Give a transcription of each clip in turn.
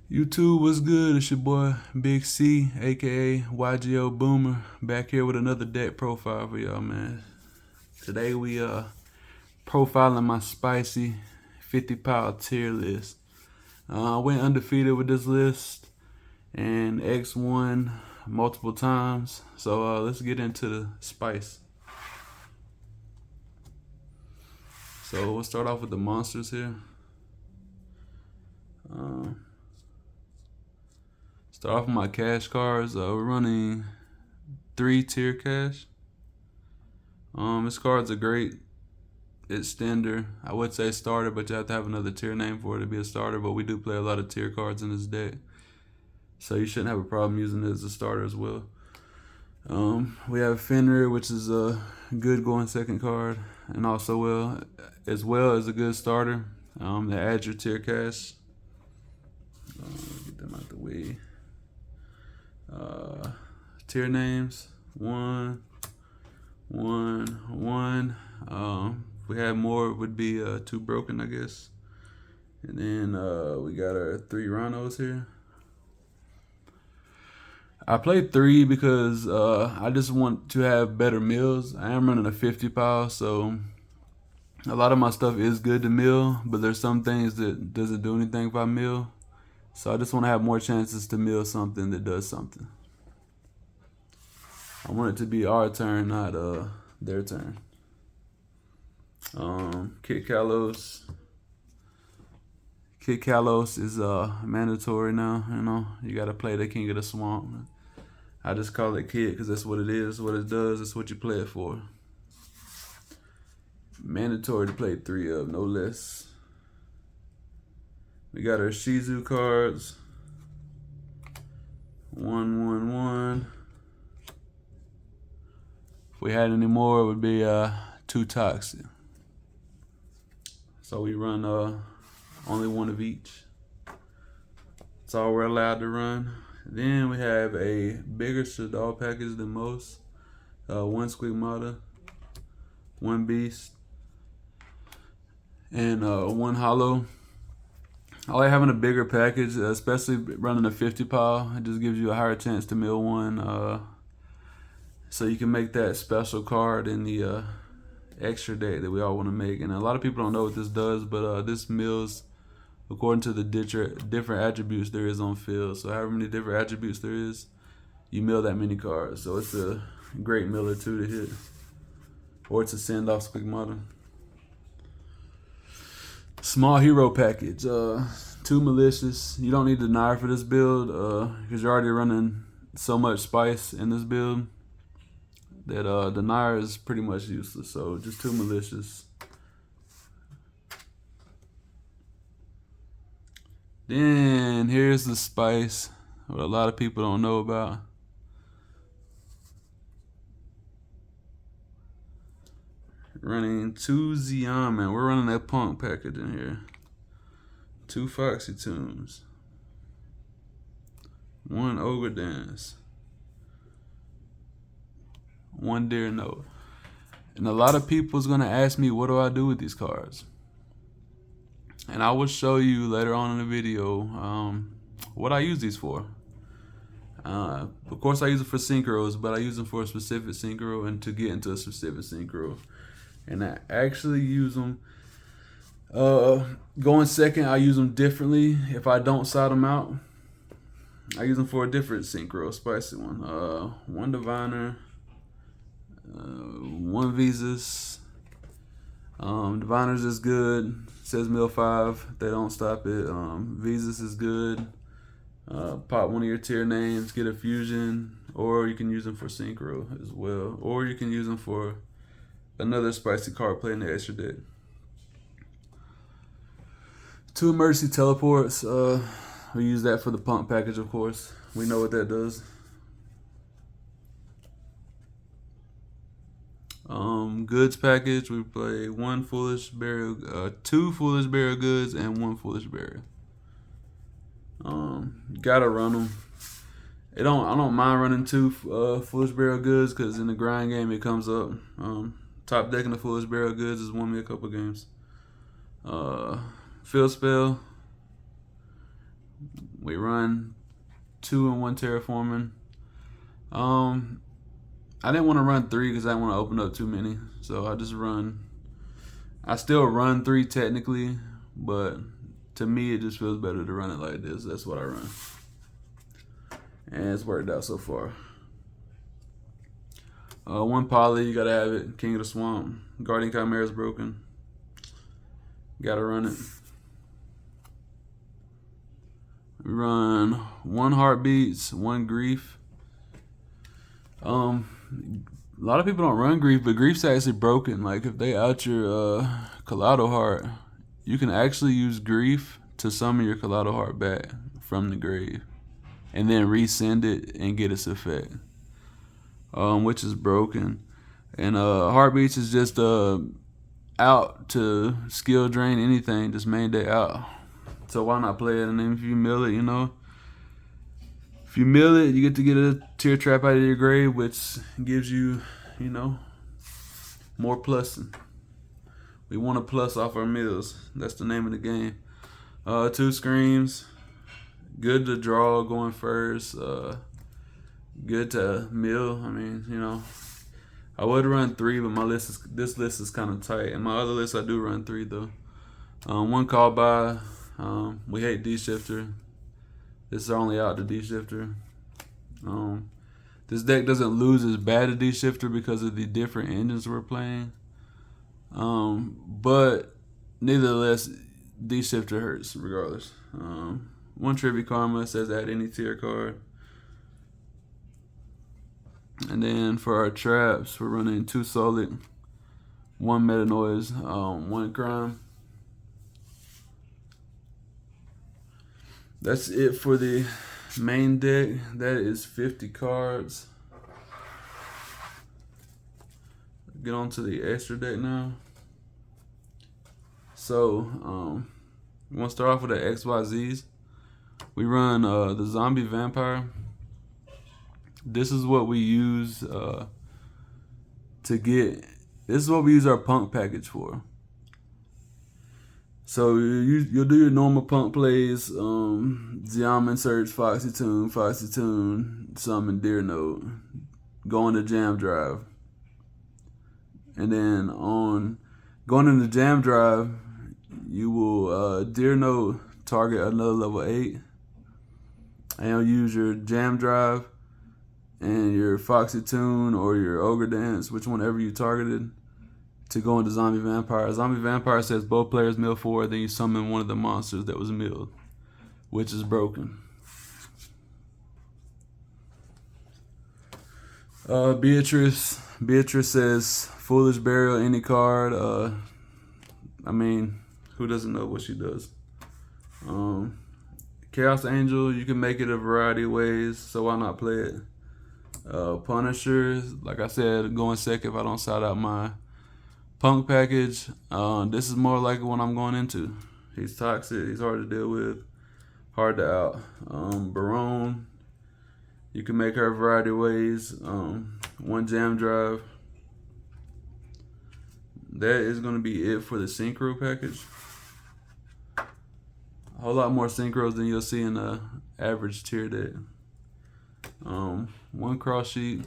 YouTube, what's good? It's your boy Big C, aka YGO Boomer, back here with another deck profile for y'all, man. Today we profiling my spicy 50-power tier list. I went undefeated with this list and X1 multiple times. So let's get into the spice. So we'll start off with the monsters here. Start off with my cash cards. We're running 3 tier cash. This card's a great extender. I would say starter, but you have to have another tier name for it to be a starter. But we do play a lot of tier cards in this deck, so you shouldn't have a problem using it as a starter as well. We have Fenrir, which is a good going second card, and also as well as a good starter. That adds your tier cash. Get them out the way. Tier names 1, 1, 1. If we had more, it would be 2 broken, I guess. And then we got our 3 rhinos here. I played 3 because I just want to have better mills. I am running a 50 power, so a lot of my stuff is good to mill, but there's some things that doesn't do anything if I mill. So I just want to have more chances to mill something that does something. I want it to be our turn, not their turn. Kit Kalos. Kit Kalos is mandatory now. You know, you gotta play the King of the Swamp. I just call it Kit because that's what it is, what it does, it's what you play it for. Mandatory to play 3 of, no less. We got our Shizu cards. 1, 1, 1. If we had any more, it would be 2 toxic. So we run only 1 of each. That's all we're allowed to run. Then we have a bigger Shadal package than most. 1 Squigmata, 1 Beast, and 1 Hollow. I like having a bigger package, especially running a 50 power. It just gives you a higher chance to mill 1. So you can make that special card in the extra deck that we all want to make. And a lot of people don't know what this does, but this mills according to the different attributes there is on field. So however many different attributes there is, you mill that many cards. So it's a great miller too to hit. Or to send off Squigmata. Small hero package. 2 malicious. You don't need Denier for this build because you're already running so much spice in this build that Denier is pretty much useless. So just 2 malicious. Then here's the spice, what a lot of people don't know about. Running 2 Zeon, man. We're running that punk package in here. 2 Foxy Tunes. 1 Ogre Dance. 1 Deer Note. And a lot of people's gonna ask me, what do I do with these cards? And I will show you later on in the video what I use these for. Of course, I use it for synchros, but I use them for a specific synchro and to get into a specific synchro. And I actually use them. Going second, I use them differently. If I don't side them out, I use them for a different synchro, spicy one. 1 Diviner, 1 Visas. Diviners is good. Says mill 5. They don't stop it. Visas is good. Pop 1 of your tier names, get a fusion, or you can use them for synchro as well, or you can use them for another spicy card play in the extra deck. 2 emergency teleports. We use that for the pump package, of course. We know what that does. Goods package. We play 1 foolish burial, 2 foolish burial goods, and 1 foolish burial. Gotta run them. I don't mind running 2 foolish burial goods because in the grind game it comes up. Top decking the foolish burial goods has won me a couple games. Field spell. We run 2 and 1 terraforming. I didn't want to run 3 because I didn't want to open up too many. So I still run 3 technically, but to me it just feels better to run it like this. That's what I run. And it's worked out so far. 1 poly, you gotta have it. King of the Swamp. Guardian Chimera's broken. Gotta run it. We run 1 Heartbeats, 1 Grief. A lot of people don't run Grief, but Grief's actually broken. Like if they out your Kaleido Heart, you can actually use Grief to summon your Kaleido Heart back from the grave, and then resend it and get its effect, which is broken. And Heartbeats is just out to skill drain anything, just main deck out. So why not play it? And then if you mill it, if you mill it, you get to get a Tear Trap out of your grave, which gives you, more plussing. We want to plus off our mills. That's the name of the game. 2 Screams. Good to draw going first. Good to mill. I mean, I would run 3, but this list is kind of tight. And my other list, I do run 3 though. 1 Call By. We hate D-Shifter. This is our only out to D-Shifter. This deck doesn't lose as bad as D-Shifter because of the different engines we're playing. But nevertheless, D-Shifter hurts regardless. 1 Tribute Karma says add any tier card. And then for our traps, we're running 2 Solid, 1 Meta Noise, 1 Crime. That's it for the main deck. That is 50 cards. Get on to the extra deck now. So, we want to start off with the XYZs. We run the Zombie Vampire. This is what we use this is what we use our punk package for. So you'll do your normal punk plays, Xiamen Search, Foxy Tune, Summon Deer Note, go into Jam Drive. And then on going into Jam Drive, you will Deer Note target another level 8. And you'll use your Jam Drive and your Foxy Tune or your Ogre Dance, whichever you targeted, to go into Zombie Vampire. Zombie Vampire says both players mill 4, then you summon one of the monsters that was milled, which is broken. Beatrice says Foolish Burial, any card. I mean, who doesn't know what she does? Chaos Angel, you can make it a variety of ways, so why not play it? Punisher, like I said, going second if I don't side out my punk package. This is more like what I'm going into. He's toxic, he's hard to deal with, hard to out. Barone, you can make her a variety of ways. 1 Jam Drive. That is going to be it for the Synchro package. A whole lot more Synchros than you'll see in the average tier deck. 1 Cross Sheep.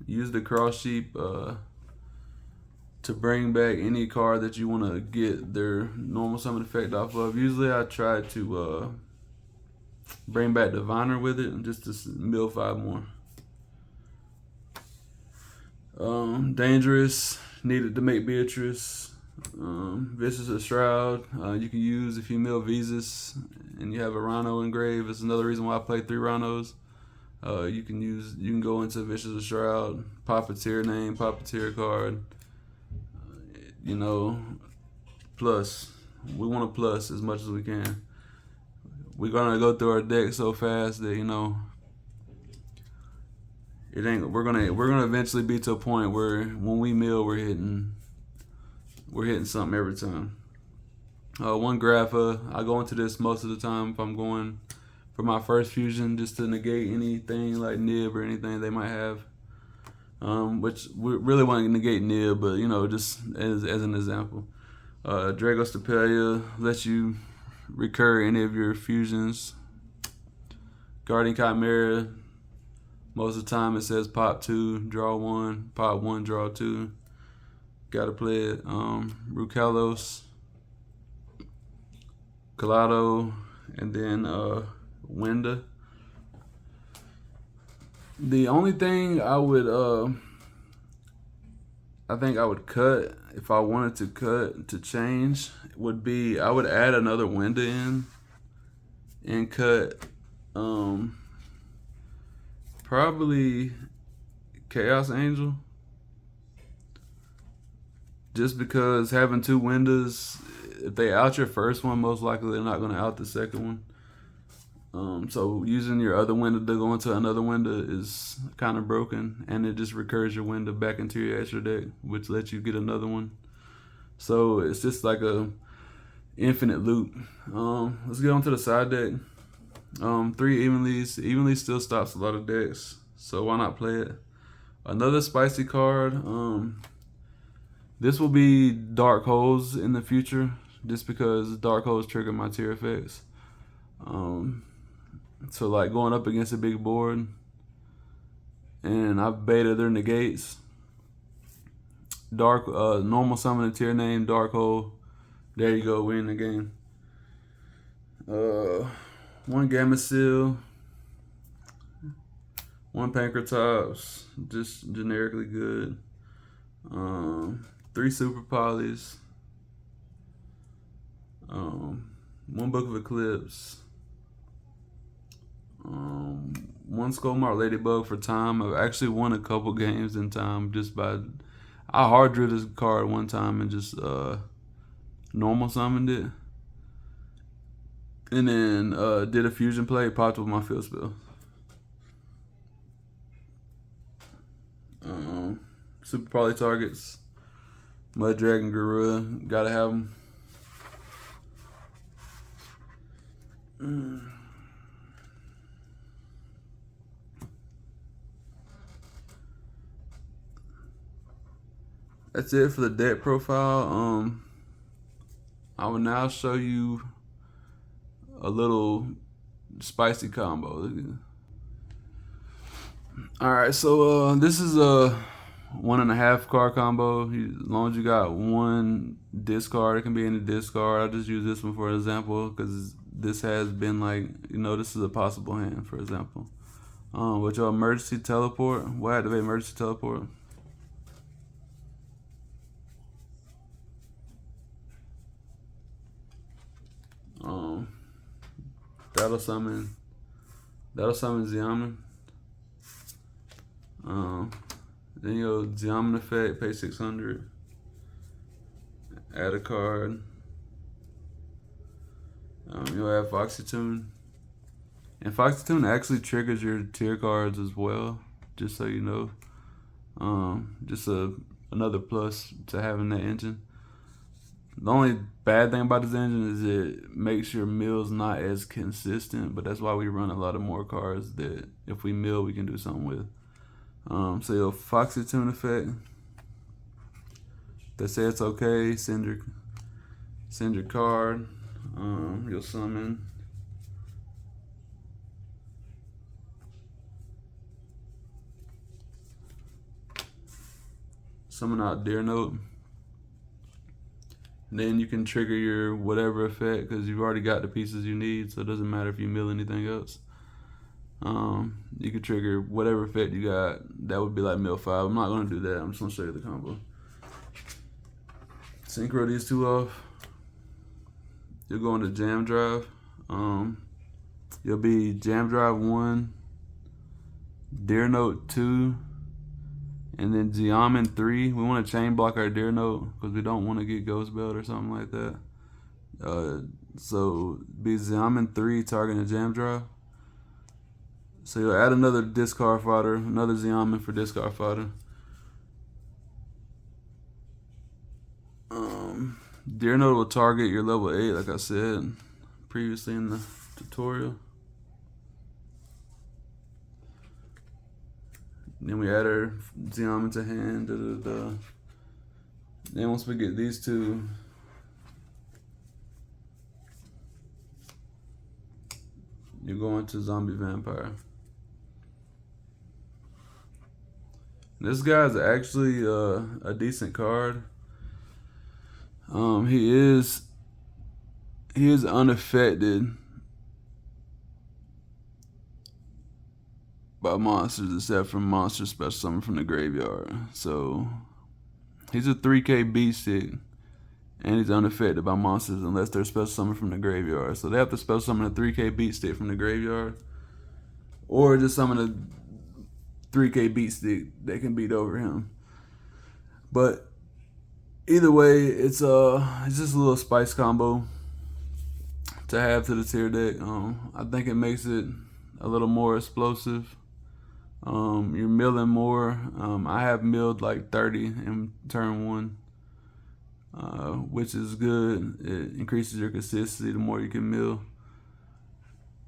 Use the Cross Sheep to bring back any card that you want to get their normal summon effect off of. Usually I try to bring back Diviner with it and just to mill 5 more. Dangerous, needed to make Beatrice. Vicious or Shroud, you can use if you mill Visas and you have a Rhino engraved. It's another reason why I play 3 Rhinos. You can go into Vicious or Shroud, pop a tier name, pop a tier card. Plus. We want to plus as much as we can. We're gonna go through our deck so fast that it ain't. We're gonna eventually be to a point where when we mill, we're hitting something every time. 1 Grapha. I go into this most of the time if I'm going for my first fusion, just to negate anything like Nib or anything they might have. Which we really want to negate Nib, but just as an example. Dragostapelia lets you recur any of your fusions. Guardian Chimera, most of the time it says pop 2, draw 1, pop 1, draw 2. Gotta play it. Rukalos, Kalado, and then Winda. The only thing I think I would cut if I wanted to change would be I would add another Winda in and cut probably Chaos Angel. Just because having two Windas, if they out your first one, most likely they're not going to out the second one. So using your other window to go into another window is kind of broken, and it just recurs your window back into your extra deck, which lets you get another one. So it's just like a infinite loop. Let's get on to the side deck. 3 evenly still stops a lot of decks, so why not play it? Another spicy card. This will be Dark Holes in the future, just because Dark Holes trigger my tier effects. So like going up against a big board, and I've baited their negates. Normal summon a tier name, Dark Hole. There you go, win the game. 1 Gamma Seal, 1 Pankratops, just generically good. 3 Super Polys, 1 Book of Eclipse, 1 Skullmark Ladybug for time. I've actually won a couple games in time just by I hard drew this card one time and just normal summoned it, and then did a fusion play, popped with my field spell. Super Poly targets, Mud Dragon, Gorilla, gotta have them. That's it for the deck profile. I will now show you a little spicy combo. Alright, so this is a 1.5 card combo. As long as you got 1 discard, it can be any discard. I just use this one for an example because this has been like, this is a possible hand, for example. With your emergency teleport, we'll activate emergency teleport. That'll summon Xiamen. Then your Xiamen effect, pay 600. Add a card. You'll add Foxy Tune. And Foxy Tune actually triggers your tier cards as well, just so you know. Just another plus to having that engine. The only bad thing about this engine is it makes your mills not as consistent, but that's why we run a lot of more cards that if we mill, we can do something with. So your Foxy Tune effect, they say it's okay, send your card, you'll summon. Summon out Deer Note. Then you can trigger your whatever effect because you've already got the pieces you need, so it doesn't matter if you mill anything else. You can trigger whatever effect you got. That would be like mill 5. I'm not going to do that. I'm just going to show you the combo. Synchro these two off. You'll go into Jam Drive. You'll be Jam Drive 1, Deer Note 2, and then Xiamen 3. We want to chain block our Deer Note because we don't want to get Ghost Belt or something like that. So be Xiamen 3 targeting Jam Drive. So you'll add another discard fodder, another Xiamen for discard fodder. Deer Note will target your level 8, like I said previously in the tutorial. Then we add our Xiamen to hand. Then once we get these two, you go into zombie vampire. This guy's actually a decent card. He is unaffected by monsters except for monster special summon from the graveyard. So he's a 3K beat stick, and he's unaffected by monsters unless they're special summoned from the graveyard. So they have to special summon a 3K beat stick from the graveyard, or just summon a 3K beat stick that can beat over him. But either way, it's just a little spice combo to have to the tier deck. I think it makes it a little more explosive. You're milling more. I have milled like 30 in turn 1, which is good. It increases your consistency the more you can mill.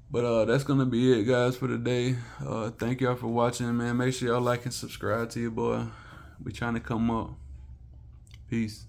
But that's gonna be it, guys, for today. Thank y'all for watching, man. Make sure y'all like and subscribe to your boy. We trying to come up. Peace.